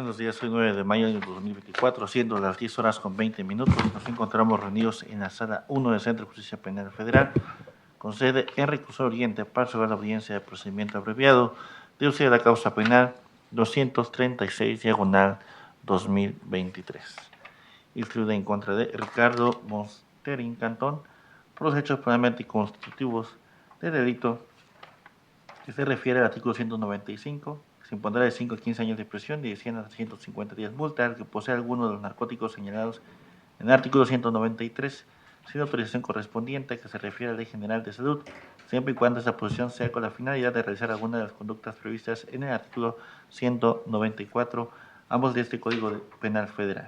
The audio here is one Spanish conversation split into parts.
Buenos días, hoy 9 de mayo del 2024, siendo las 10 horas con 20 minutos, nos encontramos reunidos en la sala 1 del Centro de Justicia Penal Federal, con sede en Reclusorio Oriente, para resolver la audiencia de procedimiento abreviado de uso de la causa penal 236/2023. Instruida en contra de Ricardo Mosterín Cantón por los hechos penalmente constitutivos de delito que se refiere al artículo 195. Se impondrá de 5 a 15 años de prisión y de 100 a 150 días multa al que posee alguno de los narcóticos señalados en el artículo 193, sin autorización correspondiente que se refiere a la Ley General de Salud, siempre y cuando esa posición sea con la finalidad de realizar alguna de las conductas previstas en el artículo 194, ambos de este Código Penal Federal.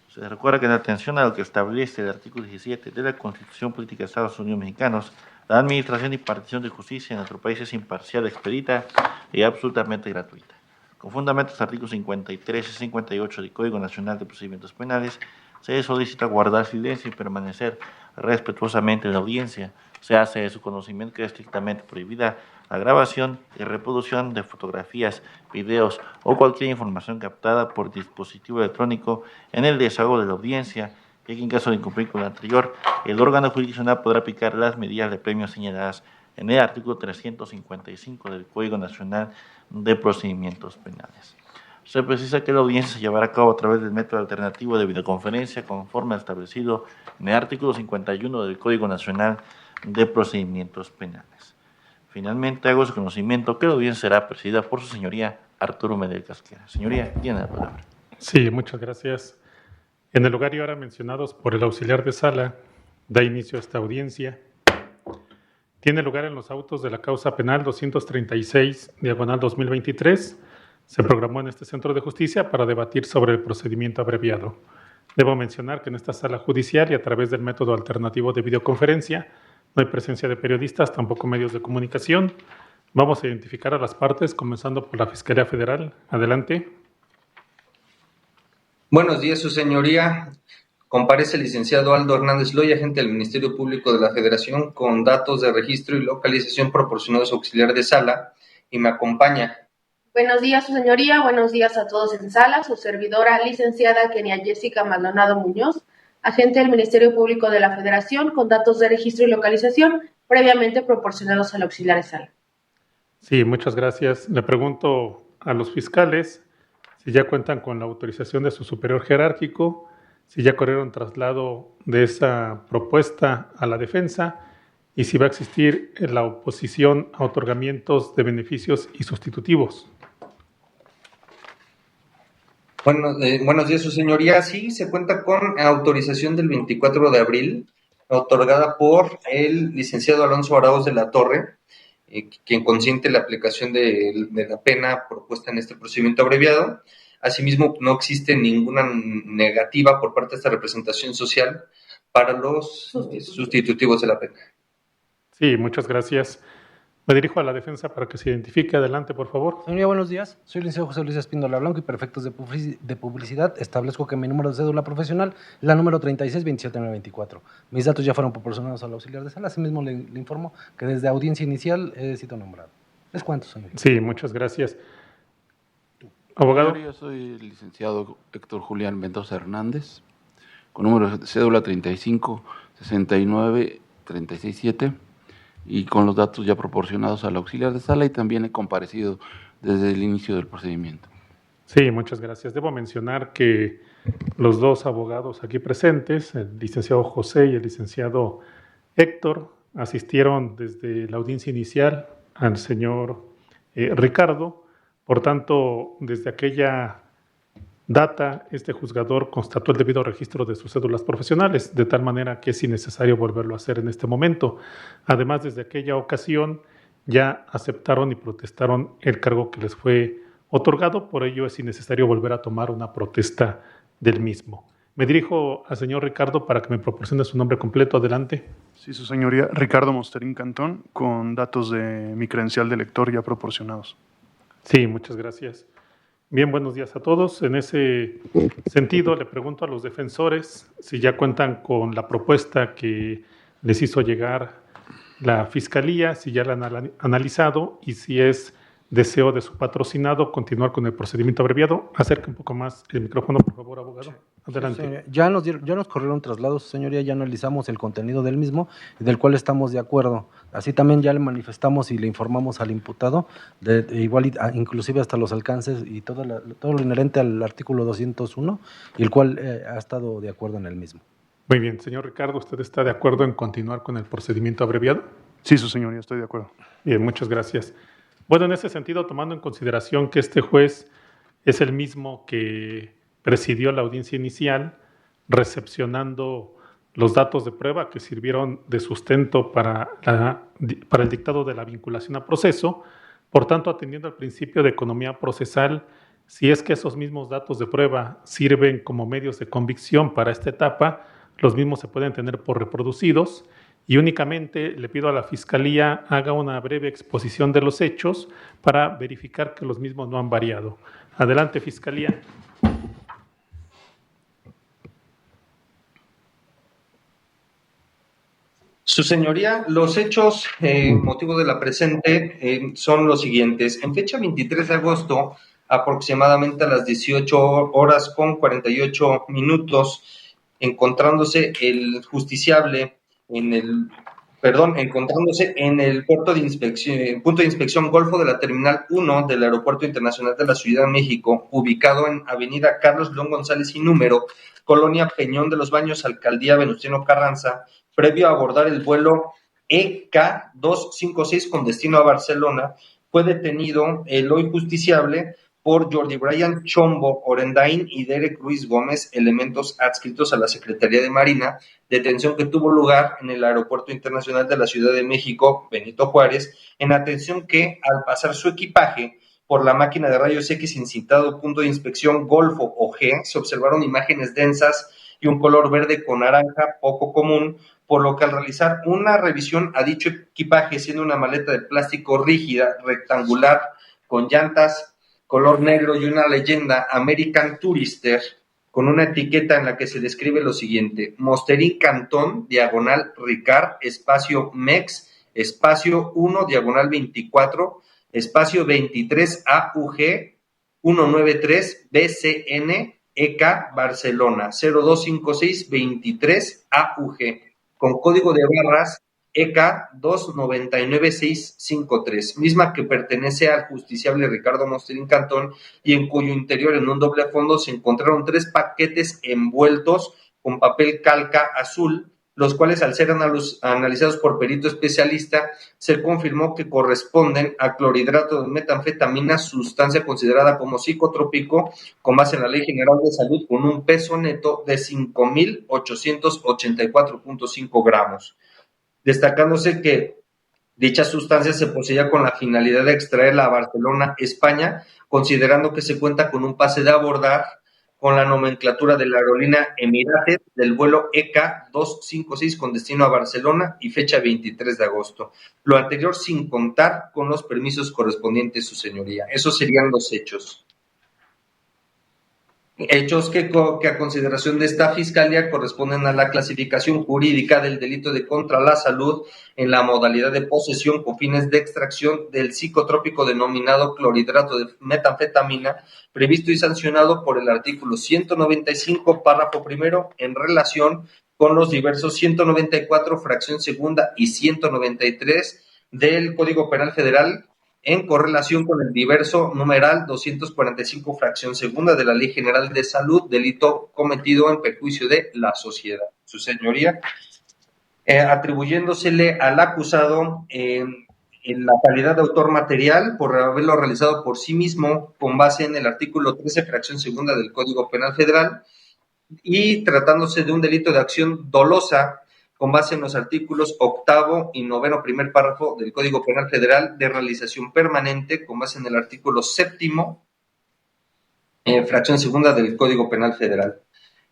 Se recuerda que en atención a lo que establece el artículo 17 de la Constitución Política de Estados Unidos Mexicanos, la administración y impartición de justicia en nuestro país es imparcial, expedita y absolutamente gratuita. Con fundamento los artículos 53 y 58 del Código Nacional de Procedimientos Penales, se solicita guardar silencio y permanecer respetuosamente en la audiencia. Se hace de su conocimiento que es estrictamente prohibida la grabación y reproducción de fotografías, videos o cualquier información captada por dispositivo electrónico en el desahogo de la audiencia, que en caso de incumplir con lo anterior, el órgano jurisdiccional podrá aplicar las medidas de premio señaladas en el artículo 355 del Código Nacional de Procedimientos Penales. Se precisa que la audiencia se llevará a cabo a través del método alternativo de videoconferencia conforme al establecido en el artículo 51 del Código Nacional de Procedimientos Penales. Finalmente, hago su conocimiento que la audiencia será presidida por su señoría Arturo Medel Casquera. Señoría, tiene la palabra. Sí, muchas gracias. En el lugar y hora mencionados por el auxiliar de sala, da inicio a esta audiencia. Tiene lugar en los autos de la causa penal 236/2023. Se programó en este centro de justicia para debatir sobre el procedimiento abreviado. Debo mencionar que en esta sala judicial y a través del método alternativo de videoconferencia no hay presencia de periodistas, tampoco medios de comunicación. Vamos a identificar a las partes, comenzando por la Fiscalía Federal. Adelante. Buenos días, su señoría. Comparece el licenciado Aldo Hernández Loy, agente del Ministerio Público de la Federación, con datos de registro y localización proporcionados a auxiliar de sala, y me acompaña. Buenos días, su señoría. Buenos días a todos en sala. Su servidora, licenciada Kenia Jessica Maldonado Muñoz, agente del Ministerio Público de la Federación, con datos de registro y localización previamente proporcionados al auxiliar de sala. Sí, muchas gracias. Le pregunto a los fiscales si ya cuentan con la autorización de su superior jerárquico, si ya corrieron traslado de esa propuesta a la defensa y si va a existir la oposición a otorgamientos de beneficios y sustitutivos. Buenos días, su señoría. Sí, se cuenta con autorización del 24 de abril, otorgada por el licenciado Alonso Arauz de la Torre, quien consiente la aplicación de la pena propuesta en este procedimiento abreviado. Asimismo, no existe ninguna negativa por parte de esta representación social para los sustitutivos de la pena. Sí, muchas gracias. Me dirijo a la defensa para que se identifique. Adelante, por favor. Señoría, buenos días. Soy el licenciado José Luis Espíndola Blanco y para efectos de publicidad establezco que mi número de cédula profesional es la número 3627924. Mis datos ya fueron proporcionados al auxiliar de sala. Asimismo, le informo que desde audiencia inicial he sido nombrado. ¿Les cuento, señor? Sí, muchas gracias. Abogado. Yo soy el licenciado Héctor Julián Mendoza Hernández, con número de cédula 3569367 y con los datos ya proporcionados al auxiliar de sala, y también he comparecido desde el inicio del procedimiento. Sí, muchas gracias. Debo mencionar que los dos abogados aquí presentes, el licenciado José y el licenciado Héctor, asistieron desde la audiencia inicial al señor Ricardo. Por tanto, desde aquella data, este juzgador constató el debido registro de sus cédulas profesionales, de tal manera que es innecesario volverlo a hacer en este momento. Además, desde aquella ocasión ya aceptaron y protestaron el cargo que les fue otorgado, por ello es innecesario volver a tomar una protesta del mismo. Me dirijo al señor Ricardo para que me proporcione su nombre completo. Adelante. Sí, su señoría, Ricardo Mosterín Cantón, con datos de mi credencial de lector ya proporcionados. Sí, muchas gracias. Bien, buenos días a todos. En ese sentido, le pregunto a los defensores si ya cuentan con la propuesta que les hizo llegar la Fiscalía, si ya la han analizado y si es deseo de su patrocinado continuar con el procedimiento abreviado. Acerque un poco más el micrófono, por favor, abogado. Adelante. Sí, ya nos corrieron traslados, señoría, ya analizamos el contenido del mismo, del cual estamos de acuerdo. Así también ya le manifestamos y le informamos al imputado, inclusive hasta los alcances y todo lo inherente al artículo 201, y el cual ha estado de acuerdo en el mismo. Muy bien, señor Ricardo, ¿usted está de acuerdo en continuar con el procedimiento abreviado? Sí, su señoría, estoy de acuerdo. Bien, muchas gracias. Bueno, en ese sentido, tomando en consideración que este juez es el mismo que presidió la audiencia inicial, recepcionando los datos de prueba que sirvieron de sustento para el dictado de la vinculación a proceso, por tanto, atendiendo al principio de economía procesal, si es que esos mismos datos de prueba sirven como medios de convicción para esta etapa, los mismos se pueden tener por reproducidos, y únicamente le pido a la Fiscalía haga una breve exposición de los hechos para verificar que los mismos no han variado. Adelante, Fiscalía. Su señoría, los hechos motivo de la presente son los siguientes. En fecha 23 de agosto, aproximadamente a las 18 horas con 48 minutos, encontrándose el justiciable encontrándose en el punto de inspección Golfo de la Terminal 1 del Aeropuerto Internacional de la Ciudad de México, ubicado en Avenida Carlos León González y número, Colonia Peñón de los Baños, Alcaldía Venustiano Carranza, previo a abordar el vuelo EK 256 con destino a Barcelona, fue detenido el hoy justiciable por Jordi Brian Chombo Orendain y Derek Ruiz Gómez, elementos adscritos a la Secretaría de Marina, detención que tuvo lugar en el Aeropuerto Internacional de la Ciudad de México, Benito Juárez, en atención que, al pasar su equipaje por la máquina de rayos X incitado punto de inspección Golfo o G, se observaron imágenes densas y un color verde con naranja poco común, por lo que al realizar una revisión a dicho equipaje, siendo una maleta de plástico rígida, rectangular, con llantas color negro y una leyenda American Tourister, con una etiqueta en la que se describe lo siguiente: Mosterín Cantón, diagonal Ricard, espacio MEX, espacio 1, diagonal 24, espacio 23 AUG 193 BCN EK Barcelona 0256 23 AUG, con código de barras EK 299653, misma que pertenece al justiciable Ricardo Mosterín Cantón y en cuyo interior, en un doble fondo, se encontraron 3 paquetes envueltos con papel calca azul, los cuales, al ser analizados por perito especialista, se confirmó que corresponden a clorhidrato de metanfetamina, sustancia considerada como psicotrópico, con base en la Ley General de Salud, con un peso neto de 5.884.5 gramos. Destacándose que dicha sustancia se poseía con la finalidad de extraerla a Barcelona, España, considerando que se cuenta con un pase de abordar con la nomenclatura de la aerolínea Emirates del vuelo EK 256 con destino a Barcelona y fecha 23 de agosto. Lo anterior sin contar con los permisos correspondientes, su señoría. Esos serían los hechos. Hechos que a consideración de esta Fiscalía corresponden a la clasificación jurídica del delito de contra la salud en la modalidad de posesión con fines de extracción del psicotrópico denominado clorhidrato de metanfetamina, previsto y sancionado por el artículo 195, párrafo primero, en relación con los diversos 194, fracción segunda y 193 del Código Penal Federal, en correlación con el diverso numeral 245, fracción segunda de la Ley General de Salud, delito cometido en perjuicio de la sociedad. Su señoría, atribuyéndosele al acusado en la calidad de autor material por haberlo realizado por sí mismo con base en el artículo 13, fracción segunda del Código Penal Federal, y tratándose de un delito de acción dolosa con base en los artículos 8 y 9, primer párrafo del Código Penal Federal, de realización permanente con base en el artículo 7, fracción segunda del Código Penal Federal.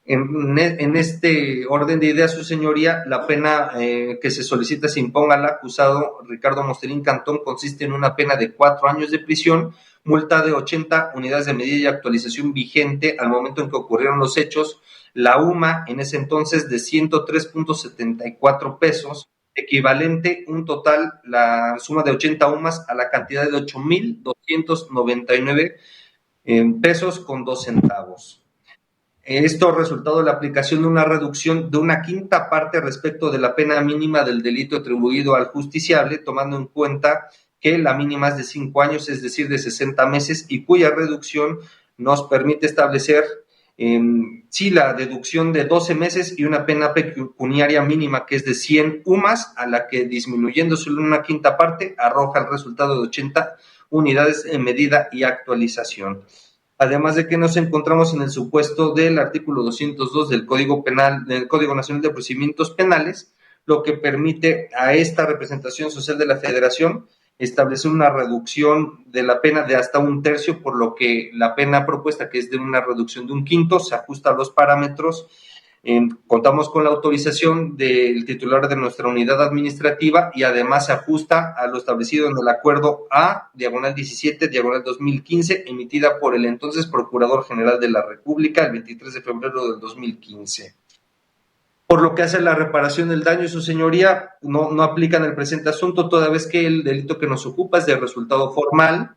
En este orden de ideas, su señoría, la pena que se solicita se imponga al acusado Ricardo Mosterín Cantón consiste en una pena de 4 años de prisión, multa de 80 unidades de medida y actualización vigente al momento en que ocurrieron los hechos, la UMA en ese entonces de 103.74 pesos, equivalente un total, la suma de 80 UMAS a la cantidad de 8,299 pesos con 2 centavos. Esto resultado de la aplicación de una reducción de una quinta parte respecto de la pena mínima del delito atribuido al justiciable, tomando en cuenta que la mínima es de 5 años, es decir, de 60 meses, y cuya reducción nos permite establecer la deducción de 12 meses y una pena pecuniaria mínima que es de 100 UMAS, a la que disminuyendo solo una quinta parte arroja el resultado de 80 unidades en medida y actualización. Además de que nos encontramos en el supuesto del artículo 202 del Código Penal, del Código Nacional de Procedimientos Penales, lo que permite a esta representación social de la Federación establecer una reducción de la pena de hasta 1/3, por lo que la pena propuesta, que es de una reducción de 1/5, se ajusta a los parámetros. Contamos con la autorización del titular de nuestra unidad administrativa y además se ajusta a lo establecido en el acuerdo A/17/2015, emitida por el entonces Procurador General de la República el 23 de febrero del 2015. Por lo que hace a la reparación del daño, su señoría, no aplica en el presente asunto, toda vez que el delito que nos ocupa es de resultado formal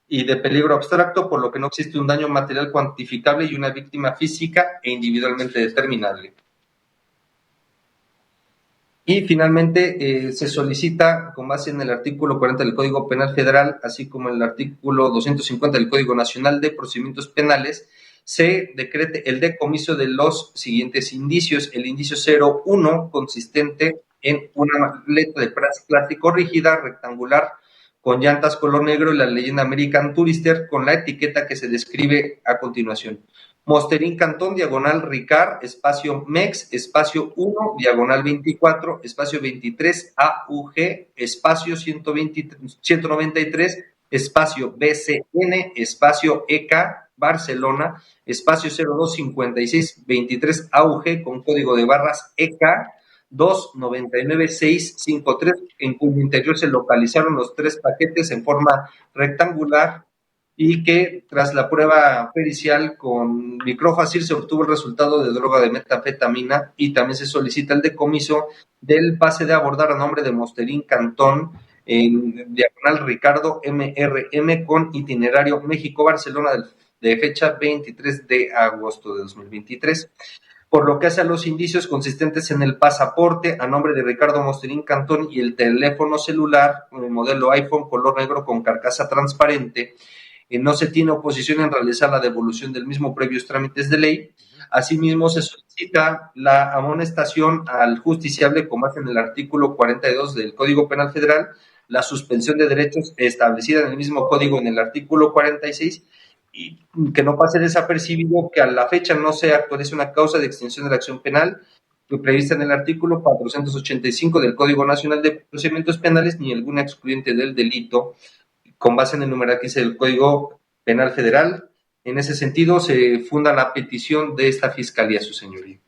y de peligro abstracto, por lo que no existe un daño material cuantificable y una víctima física e individualmente determinable. Y finalmente se solicita, con base en el artículo 40 del Código Penal Federal, así como en el artículo 250 del Código Nacional de Procedimientos Penales, se decrete el decomiso de los siguientes indicios. El indicio 01, consistente en una maleta de plástico rígida, rectangular, con llantas color negro y la leyenda American Tourister, con la etiqueta que se describe a continuación. Mosterín Cantón, diagonal Ricard, espacio MEX, espacio 1, diagonal 24, espacio 23, AUG, espacio 193, espacio BCN, espacio EK, Barcelona, espacio 025623 AUG, con código de barras EK 299653, en cuyo interior se localizaron los 3 paquetes en forma rectangular y que tras la prueba pericial con microfácil se obtuvo el resultado de droga de metanfetamina, y también se solicita el decomiso del pase de abordar a nombre de Mosterín Cantón en diagonal Ricardo MRM, con itinerario México-Barcelona de fecha 23 de agosto de 2023. Por lo que hace a los indicios consistentes en el pasaporte a nombre de Ricardo Mosterín Cantón y el teléfono celular modelo iPhone color negro con carcasa transparente, no se tiene oposición en realizar la devolución del mismo previos trámites de ley. Asimismo, se solicita la amonestación al justiciable con base en el artículo 42 del Código Penal Federal, la suspensión de derechos establecida en el mismo código en el artículo 46, y que no pase desapercibido que a la fecha no se actualice una causa de extinción de la acción penal prevista en el artículo 485 del Código Nacional de Procedimientos Penales, ni alguna excluyente del delito, con base en el numeral 15 del Código Penal Federal. En ese sentido, se funda la petición de esta Fiscalía, su señoría.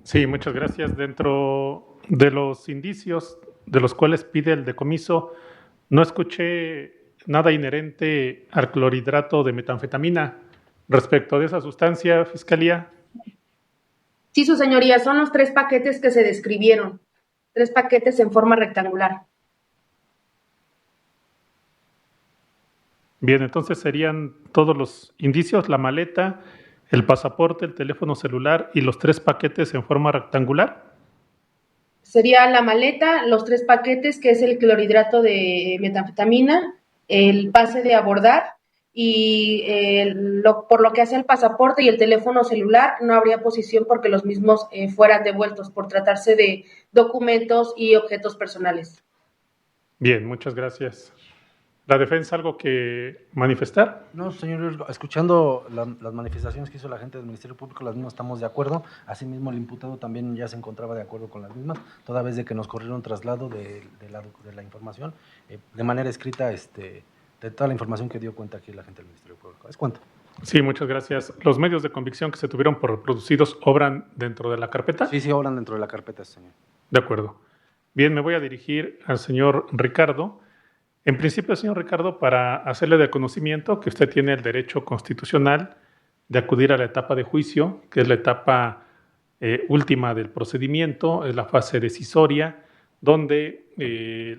Sí, muchas gracias. Dentro de los indicios de los cuales pide el decomiso, no escuché nada inherente al clorhidrato de metanfetamina. Respecto de esa sustancia, Fiscalía. Sí, su señoría, son los 3 paquetes que se describieron, 3 paquetes en forma rectangular. Bien, entonces serían todos los indicios, la maleta, el pasaporte, el teléfono celular y los 3 paquetes en forma rectangular. Sería la maleta, los 3 paquetes, que es el clorhidrato de metanfetamina, el pase de abordar y por lo que hace al pasaporte y el teléfono celular, no habría posición porque los mismos fueran devueltos por tratarse de documentos y objetos personales. Bien, muchas gracias. ¿La defensa algo que manifestar? No, señor, escuchando las manifestaciones que hizo la gente del Ministerio Público, las mismas estamos de acuerdo. Asimismo, el imputado también ya se encontraba de acuerdo con las mismas, toda vez de que nos corrieron traslado de la información de manera escrita, de toda la información que dio cuenta aquí la gente del Ministerio Público. ¿Es cuánto? Sí, muchas gracias. ¿Los medios de convicción que se tuvieron por reproducidos obran dentro de la carpeta? Sí, obran dentro de la carpeta, señor. De acuerdo. Bien, me voy a dirigir al señor Ricardo. En principio, señor Ricardo, para hacerle de conocimiento que usted tiene el derecho constitucional de acudir a la etapa de juicio, que es la etapa última del procedimiento, es la fase decisoria, donde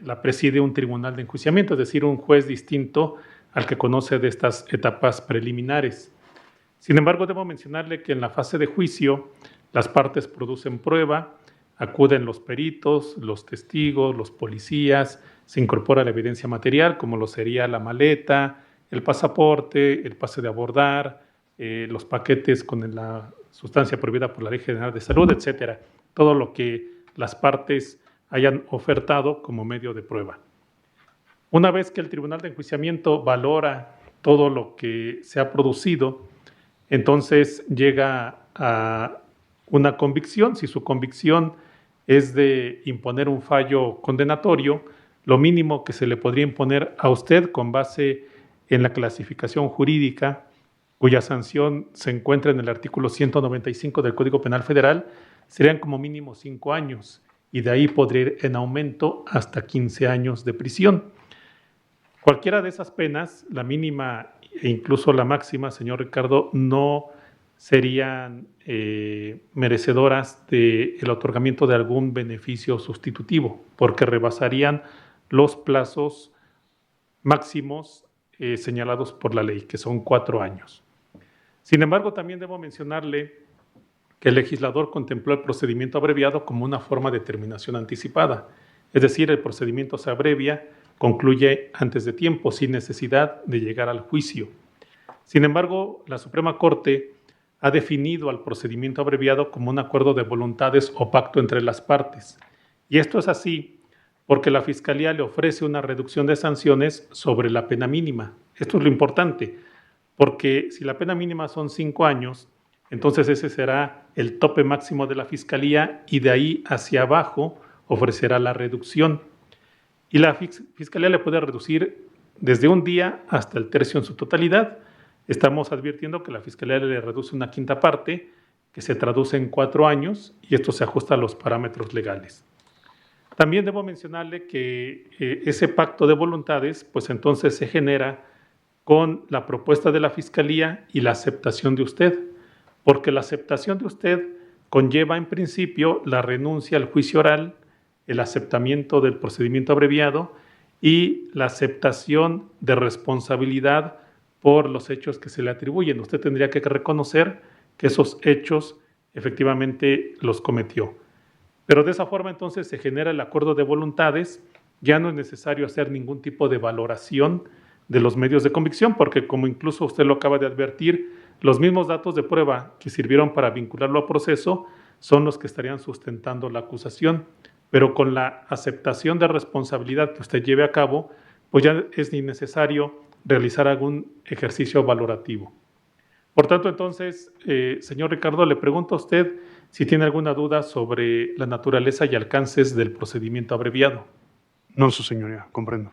la preside un tribunal de enjuiciamiento, es decir, un juez distinto al que conoce de estas etapas preliminares. Sin embargo, debo mencionarle que en la fase de juicio las partes producen prueba, acuden los peritos, los testigos, los policías, se incorpora la evidencia material como lo sería la maleta, el pasaporte, el pase de abordar, los paquetes con la sustancia prohibida por la Ley General de Salud, etcétera. Todo lo que las partes hayan ofertado como medio de prueba. Una vez que el Tribunal de Enjuiciamiento valora todo lo que se ha producido, entonces llega a una convicción. Si su convicción es de imponer un fallo condenatorio, lo mínimo que se le podría imponer a usted con base en la clasificación jurídica, cuya sanción se encuentra en el artículo 195 del Código Penal Federal, serían como mínimo 5 años, y de ahí podría ir en aumento hasta 15 años de prisión. Cualquiera de esas penas, la mínima e incluso la máxima, señor Ricardo, no serían merecedoras del otorgamiento de algún beneficio sustitutivo, porque rebasarían los plazos máximos señalados por la ley, que son 4 años. Sin embargo, también debo mencionarle que el legislador contempló el procedimiento abreviado como una forma de terminación anticipada, es decir, el procedimiento se abrevia, concluye antes de tiempo, sin necesidad de llegar al juicio. Sin embargo, la Suprema Corte ha definido al procedimiento abreviado como un acuerdo de voluntades o pacto entre las partes. Y esto es así porque la Fiscalía le ofrece una reducción de sanciones sobre la pena mínima. Esto es lo importante, porque si la pena mínima son 5 años, entonces ese será el tope máximo de la Fiscalía y de ahí hacia abajo ofrecerá la reducción. Y la Fiscalía le puede reducir desde un día hasta el tercio en su totalidad. Estamos advirtiendo que la Fiscalía le reduce una quinta parte, que se traduce en 4 años, y esto se ajusta a los parámetros legales. También debo mencionarle que ese pacto de voluntades, pues entonces se genera con la propuesta de la Fiscalía y la aceptación de usted, porque la aceptación de usted conlleva en principio la renuncia al juicio oral, el aceptamiento del procedimiento abreviado y la aceptación de responsabilidad por los hechos que se le atribuyen. Usted tendría que reconocer que esos hechos efectivamente los cometió. Pero de esa forma entonces se genera el acuerdo de voluntades, ya no es necesario hacer ningún tipo de valoración de los medios de convicción, porque como incluso usted lo acaba de advertir, los mismos datos de prueba que sirvieron para vincularlo a proceso son los que estarían sustentando la acusación, pero con la aceptación de responsabilidad que usted lleve a cabo, pues ya es innecesario realizar algún ejercicio valorativo. Por tanto, entonces, señor Ricardo, le pregunto a usted si tiene alguna duda sobre la naturaleza y alcances del procedimiento abreviado. No, su señoría, comprendo.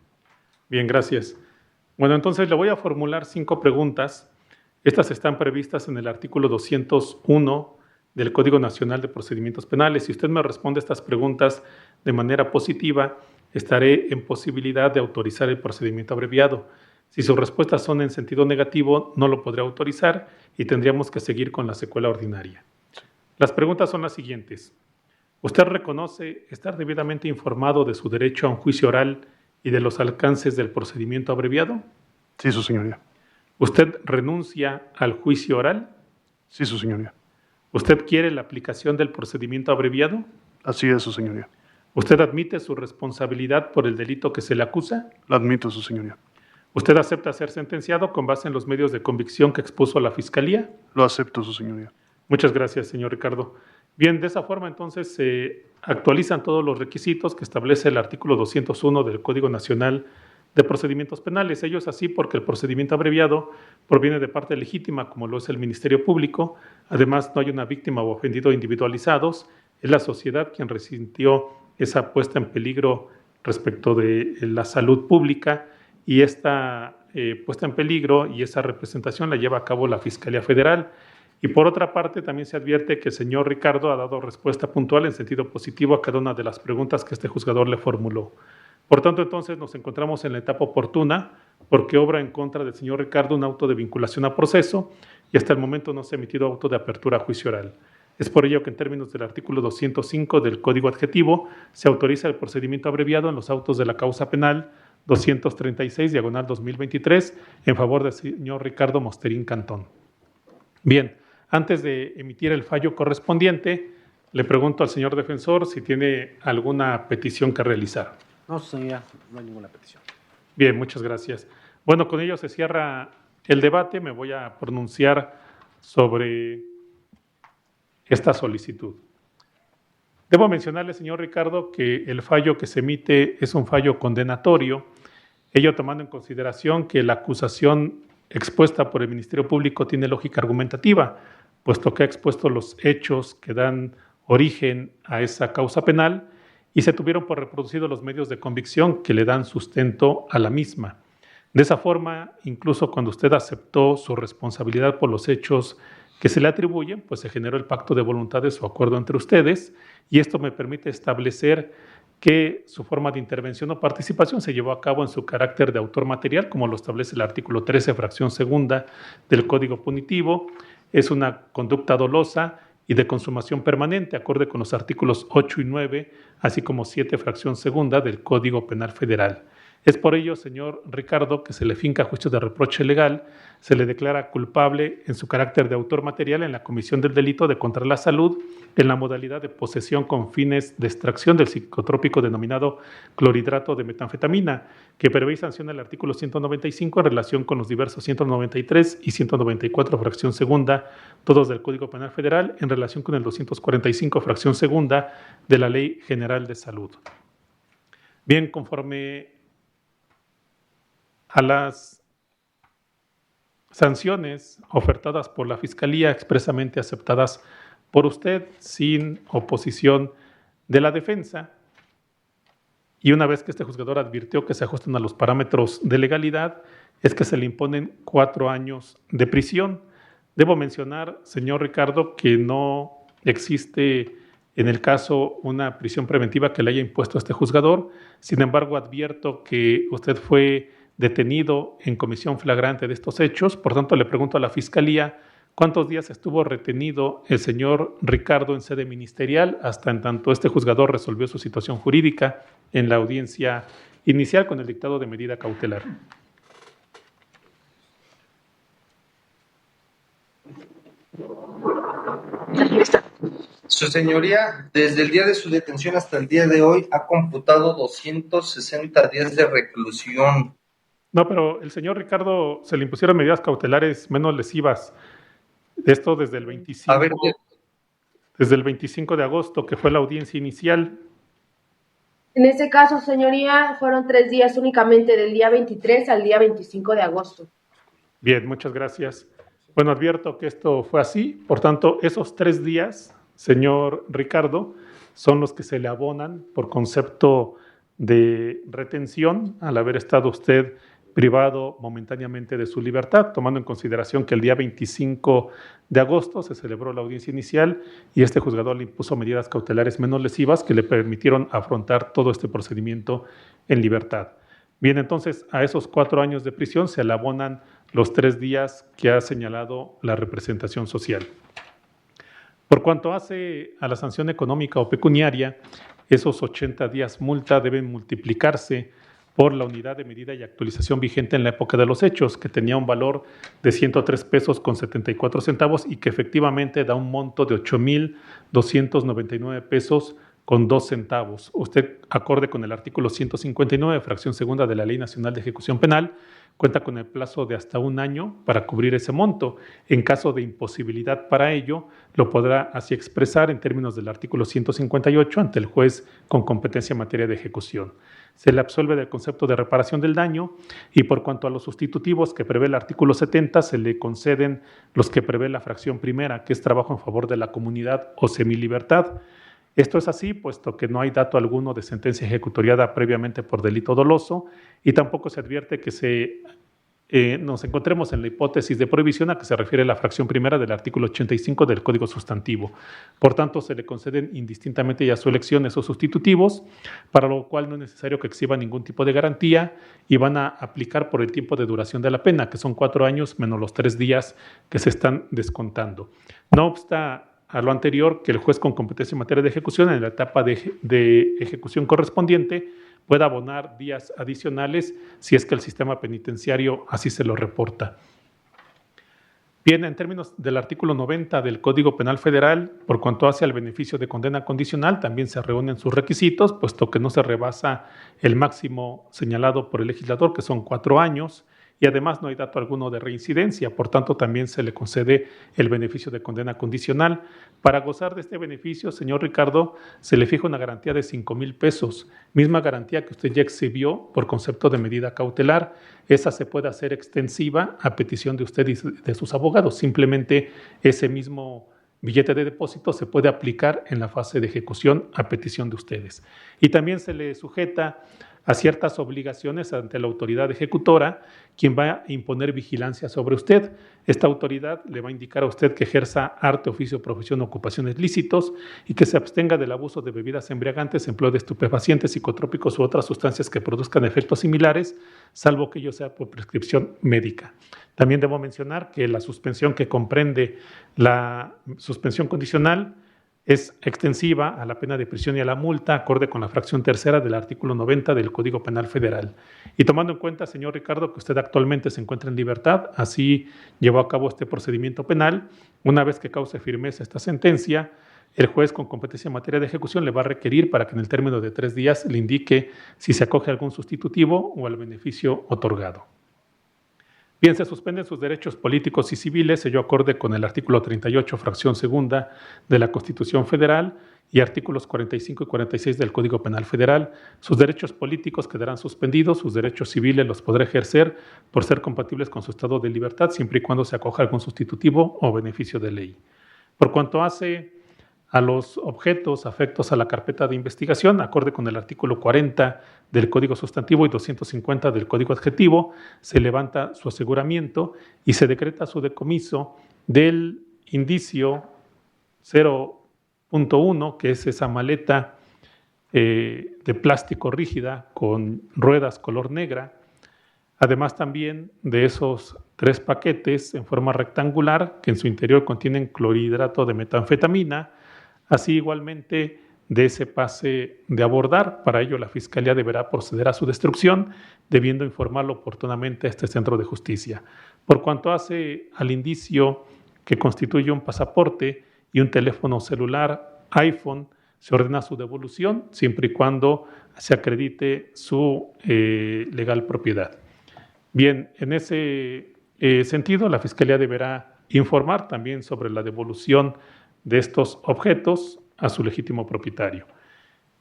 Bien, gracias. Bueno, entonces le voy a formular 5 preguntas. Estas están previstas en el artículo 201 del Código Nacional de Procedimientos Penales. Si usted me responde estas preguntas de manera positiva, estaré en posibilidad de autorizar el procedimiento abreviado. Si sus respuestas son en sentido negativo, no lo podré autorizar y tendríamos que seguir con la secuela ordinaria. Las preguntas son las siguientes. ¿Usted reconoce estar debidamente informado de su derecho a un juicio oral y de los alcances del procedimiento abreviado? Sí, su señoría. ¿Usted renuncia al juicio oral? Sí, su señoría. ¿Usted quiere la aplicación del procedimiento abreviado? Así es, su señoría. ¿Usted admite su responsabilidad por el delito que se le acusa? La admito, su señoría. ¿Usted acepta ser sentenciado con base en los medios de convicción que expuso la Fiscalía? Lo acepto, su señoría. Muchas gracias, señor Ricardo. Bien, de esa forma entonces se actualizan todos los requisitos que establece el artículo 201 del Código Nacional de Procedimientos Penales. Ello es así porque el procedimiento abreviado proviene de parte legítima, como lo es el Ministerio Público. Además, no hay una víctima o ofendido individualizados. Es la sociedad quien resintió esa puesta en peligro respecto de la salud pública, y esta puesta en peligro y esa representación la lleva a cabo la Fiscalía Federal. Y por otra parte, también se advierte que el señor Ricardo ha dado respuesta puntual en sentido positivo a cada una de las preguntas que este juzgador le formuló. Por tanto, entonces nos encontramos en la etapa oportuna, porque obra en contra del señor Ricardo un auto de vinculación a proceso y hasta el momento no se ha emitido auto de apertura a juicio oral. Es por ello que en términos del artículo 205 del Código Adjetivo se autoriza el procedimiento abreviado en los autos de la causa penal 236/2023 en favor del señor Ricardo Mosterín Cantón. Bien, antes de emitir el fallo correspondiente, le pregunto al señor defensor si tiene alguna petición que realizar. No, señoría, no hay ninguna petición. Bien, muchas gracias. Bueno, con ello se cierra el debate. Me voy a pronunciar sobre esta solicitud. Debo mencionarle, señor Ricardo, que el fallo que se emite es un fallo condenatorio, ello tomando en consideración que la acusación expuesta por el Ministerio Público tiene lógica argumentativa, puesto que ha expuesto los hechos que dan origen a esa causa penal y se tuvieron por reproducidos los medios de convicción que le dan sustento a la misma. De esa forma, incluso cuando usted aceptó su responsabilidad por los hechos que se le atribuyen, pues se generó el pacto de voluntades o acuerdo entre ustedes, y esto me permite establecer que su forma de intervención o participación se llevó a cabo en su carácter de autor material, como lo establece el artículo 13, fracción segunda del Código Punitivo. Es una conducta dolosa y de consumación permanente, acorde con los artículos 8 y 9, así como 7, fracción segunda del Código Penal Federal. Es por ello, señor Ricardo, que se le finca juicio de reproche legal, se le declara culpable en su carácter de autor material en la comisión del delito de contra la salud en la modalidad de posesión con fines de extracción del psicotrópico denominado clorhidrato de metanfetamina, que prevé y sanciona el artículo 195 en relación con los diversos 193 y 194, fracción segunda, todos del Código Penal Federal, en relación con el 245, fracción segunda de la Ley General de Salud. Bien, conforme a las sanciones ofertadas por la Fiscalía, expresamente aceptadas por usted, sin oposición de la defensa, y una vez que este juzgador advirtió que se ajustan a los parámetros de legalidad, es que se le imponen 4 años de prisión. Debo mencionar, señor Ricardo, que no existe en el caso una prisión preventiva que le haya impuesto a este juzgador. Sin embargo, advierto que usted fue detenido en comisión flagrante de estos hechos. Por tanto, le pregunto a la Fiscalía, ¿cuántos días estuvo retenido el señor Ricardo en sede ministerial hasta en tanto este juzgador resolvió su situación jurídica en la audiencia inicial con el dictado de medida cautelar? Su señoría, desde el día de su detención hasta el día de hoy, ha computado 260 días de reclusión. No, pero el señor Ricardo se le impusieron medidas cautelares menos lesivas. Esto desde el 25, desde el 25 de agosto, que fue la audiencia inicial. En este caso, señoría, fueron 3 días únicamente, del día 23 al día 25 de agosto. Bien, muchas gracias. Bueno, advierto que esto fue así. Por tanto, esos 3 días, señor Ricardo, son los que se le abonan por concepto de retención al haber estado usted privado momentáneamente de su libertad, tomando en consideración que el día 25 de agosto se celebró la audiencia inicial y este juzgador le impuso medidas cautelares menos lesivas que le permitieron afrontar todo este procedimiento en libertad. Bien, entonces a esos 4 años de prisión se le abonan los 3 días que ha señalado la representación social. Por cuanto hace a la sanción económica o pecuniaria, esos 80 días multa deben multiplicarse por la unidad de medida y actualización vigente en la época de los hechos, que tenía un valor de 103 pesos con 74 centavos y que efectivamente da un monto de 8,299 pesos con 2 centavos. Usted, acorde con el artículo 159, fracción segunda de la Ley Nacional de Ejecución Penal, cuenta con el plazo de hasta 1 año para cubrir ese monto. En caso de imposibilidad para ello, lo podrá así expresar en términos del artículo 158 ante el juez con competencia en materia de ejecución. Se le absuelve del concepto de reparación del daño y por cuanto a los sustitutivos que prevé el artículo 70, se le conceden los que prevé la fracción primera, que es trabajo en favor de la comunidad o semilibertad. Esto es así, puesto que no hay dato alguno de sentencia ejecutoriada previamente por delito doloso y tampoco se advierte que nos encontremos en la hipótesis de prohibición a que se refiere la fracción primera del artículo 85 del Código Sustantivo. Por tanto, se le conceden indistintamente y a su elección esos sustitutivos, para lo cual no es necesario que exhiba ningún tipo de garantía y van a aplicar por el tiempo de duración de la pena, que son 4 años menos los 3 días que se están descontando. No obsta a lo anterior, que el juez con competencia en materia de ejecución en la etapa de ejecución correspondiente pueda abonar días adicionales si es que el sistema penitenciario así se lo reporta. Bien, en términos del artículo 90 del Código Penal Federal, por cuanto hace al beneficio de condena condicional, también se reúnen sus requisitos, puesto que no se rebasa el máximo señalado por el legislador, que son 4 años, y además no hay dato alguno de reincidencia, por tanto también se le concede el beneficio de condena condicional. Para gozar de este beneficio, señor Ricardo, se le fija una garantía de 5,000 pesos, misma garantía que usted ya exhibió por concepto de medida cautelar. Esa se puede hacer extensiva a petición de usted y de sus abogados. Simplemente ese mismo billete de depósito se puede aplicar en la fase de ejecución a petición de ustedes. Y también se le sujeta a ciertas obligaciones ante la autoridad ejecutora, quien va a imponer vigilancia sobre usted. Esta autoridad le va a indicar a usted que ejerza arte, oficio, profesión o ocupaciones lícitos y que se abstenga del abuso de bebidas embriagantes, empleo de estupefacientes, psicotrópicos u otras sustancias que produzcan efectos similares, salvo que ello sea por prescripción médica. También debo mencionar que la suspensión que comprende la suspensión condicional es extensiva a la pena de prisión y a la multa, acorde con la fracción tercera del artículo 90 del Código Penal Federal. Y tomando en cuenta, señor Ricardo, que usted actualmente se encuentra en libertad, así llevó a cabo este procedimiento penal, una vez que cause firmeza esta sentencia, el juez con competencia en materia de ejecución le va a requerir para que en el término de 3 días le indique si se acoge a algún sustitutivo o al beneficio otorgado. Bien, se suspenden sus derechos políticos y civiles, ello acorde con el artículo 38, fracción segunda de la Constitución Federal y artículos 45 y 46 del Código Penal Federal. Sus derechos políticos quedarán suspendidos, sus derechos civiles los podrá ejercer por ser compatibles con su estado de libertad, siempre y cuando se acoja a algún sustitutivo o beneficio de ley. Por cuanto hace a los objetos afectos a la carpeta de investigación, acorde con el artículo 40 del Código Sustantivo y 250 del Código Adjetivo, se levanta su aseguramiento y se decreta su decomiso del indicio 0.1, que es esa maleta de plástico rígida con ruedas color negra, además también de esos 3 paquetes en forma rectangular que en su interior contienen clorhidrato de metanfetamina, así igualmente de ese pase de abordar. Para ello la Fiscalía deberá proceder a su destrucción, debiendo informarlo oportunamente a este centro de justicia. Por cuanto hace al indicio que constituye un pasaporte y un teléfono celular iPhone, se ordena su devolución siempre y cuando se acredite su legal propiedad. Bien, en ese sentido, la Fiscalía deberá informar también sobre la devolución de estos objetos a su legítimo propietario.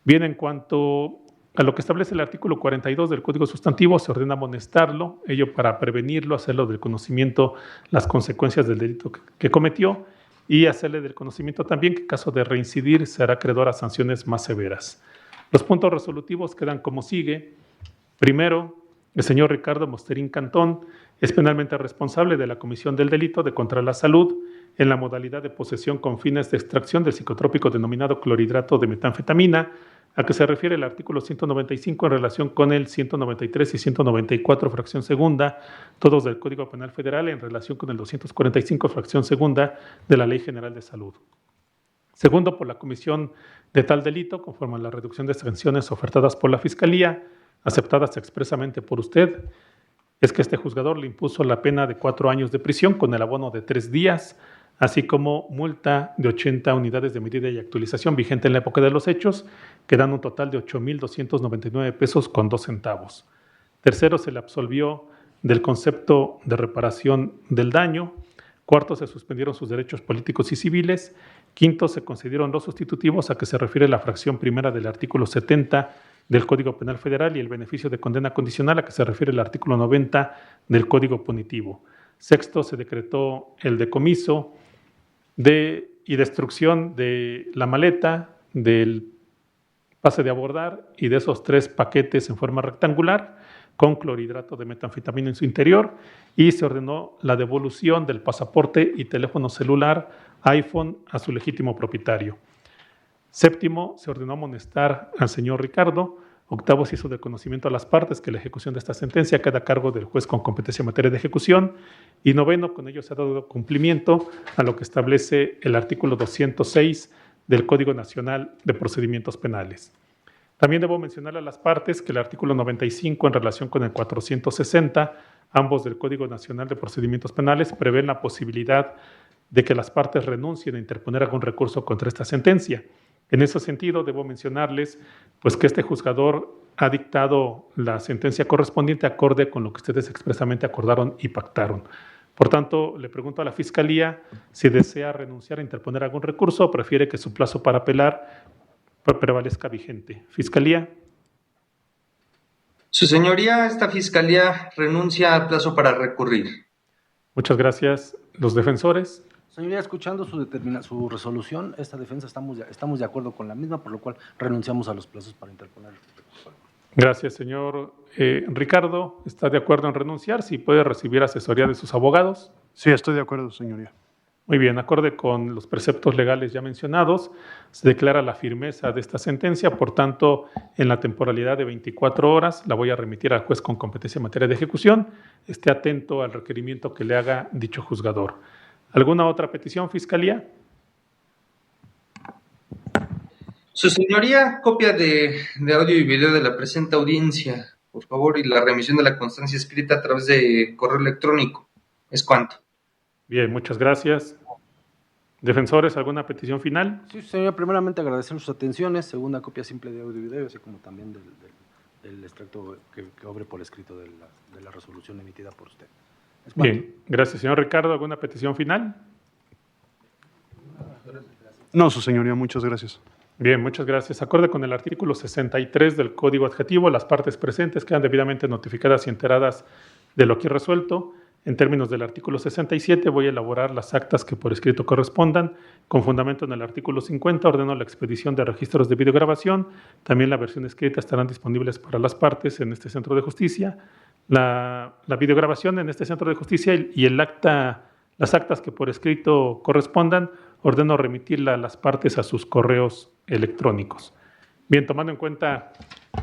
Bien, en cuanto a lo que establece el artículo 42 del Código Sustantivo, se ordena amonestarlo, ello para prevenirlo, hacerlo del conocimiento las consecuencias del delito que cometió y hacerle del conocimiento también que en caso de reincidir será acreedor a sanciones más severas. Los puntos resolutivos quedan como sigue. Primero, el señor Ricardo Mosterín Cantón es penalmente responsable de la comisión del delito de contra la salud en la modalidad de posesión con fines de extracción del psicotrópico denominado clorhidrato de metanfetamina, a que se refiere el artículo 195 en relación con el 193 y 194, fracción segunda, todos del Código Penal Federal, en relación con el 245, fracción segunda de la Ley General de Salud. Segundo, por la comisión de tal delito, conforme a la reducción de sanciones ofertadas por la Fiscalía, aceptadas expresamente por usted, es que este juzgador le impuso la pena de 4 años de prisión con el abono de 3 días, así como multa de 80 unidades de medida y actualización vigente en la época de los hechos, que dan un total de 8,299 pesos con 2 centavos. Tercero, se le absolvió del concepto de reparación del daño. Cuarto, se suspendieron sus derechos políticos y civiles. Quinto, se concedieron los sustitutivos a que se refiere la fracción primera del artículo 70 del Código Penal Federal y el beneficio de condena condicional a que se refiere el artículo 90 del Código Punitivo. Sexto, se decretó el decomiso y destrucción de la maleta, del pase de abordar y de esos 3 paquetes en forma rectangular con clorhidrato de metanfetamina en su interior, y se ordenó la devolución del pasaporte y teléfono celular iPhone a su legítimo propietario. Séptimo, se ordenó amonestar al señor Ricardo, Octavo, se hizo de conocimiento a las partes que la ejecución de esta sentencia queda a cargo del juez con competencia en materia de ejecución. Y noveno, con ello se ha dado cumplimiento a lo que establece el artículo 206 del Código Nacional de Procedimientos Penales. También debo mencionar a las partes que el artículo 95 en relación con el 460, ambos del Código Nacional de Procedimientos Penales, prevén la posibilidad de que las partes renuncien a interponer algún recurso contra esta sentencia. En ese sentido, debo mencionarles pues, que este juzgador ha dictado la sentencia correspondiente acorde con lo que ustedes expresamente acordaron y pactaron. Por tanto, le pregunto a la Fiscalía si desea renunciar a interponer algún recurso o prefiere que su plazo para apelar prevalezca vigente. Fiscalía. Su señoría, esta Fiscalía renuncia al plazo para recurrir. Muchas gracias. ¿Los defensores? Señoría, escuchando su resolución, esta defensa estamos de acuerdo con la misma, por lo cual renunciamos a los plazos para interponer el recurso. Gracias, señor. Ricardo, ¿está de acuerdo en renunciar? Si puede recibir asesoría de sus abogados. Sí, estoy de acuerdo, señoría. Muy bien, acorde con los preceptos legales ya mencionados, se declara la firmeza de esta sentencia, por tanto, en la temporalidad de 24 horas la voy a remitir al juez con competencia en materia de ejecución. Esté atento al requerimiento que le haga dicho juzgador. ¿Alguna otra petición, Fiscalía? Su señoría, copia de audio y video de la presente audiencia, por favor, y la remisión de la constancia escrita a través de correo electrónico. ¿Es cuánto? Bien, muchas gracias. Defensores, ¿alguna petición final? Sí, señor, primeramente agradecer sus atenciones, segunda copia simple de audio y video, así como también del extracto que obre por escrito de la resolución emitida por usted. Bien, gracias, señor Ricardo. ¿Alguna petición final? No, su señoría, muchas gracias. Bien, muchas gracias. Acorde con el artículo 63 del Código Adjetivo, las partes presentes quedan debidamente notificadas y enteradas de lo aquí resuelto. En términos del artículo 67, voy a elaborar las actas que por escrito correspondan. Con fundamento en el artículo 50, ordeno la expedición de registros de videograbación. También la versión escrita estarán disponibles para las partes en este centro de justicia. La videograbación en este centro de justicia y las actas que por escrito correspondan, ordeno remitirla a las partes a sus correos electrónicos. Bien, tomando en cuenta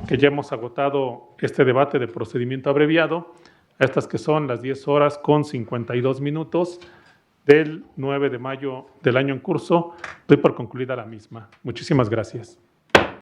que ya hemos agotado este debate de procedimiento abreviado, estas que son las 10 horas con 52 minutos del 9 de mayo del año en curso, doy por concluida la misma. Muchísimas gracias.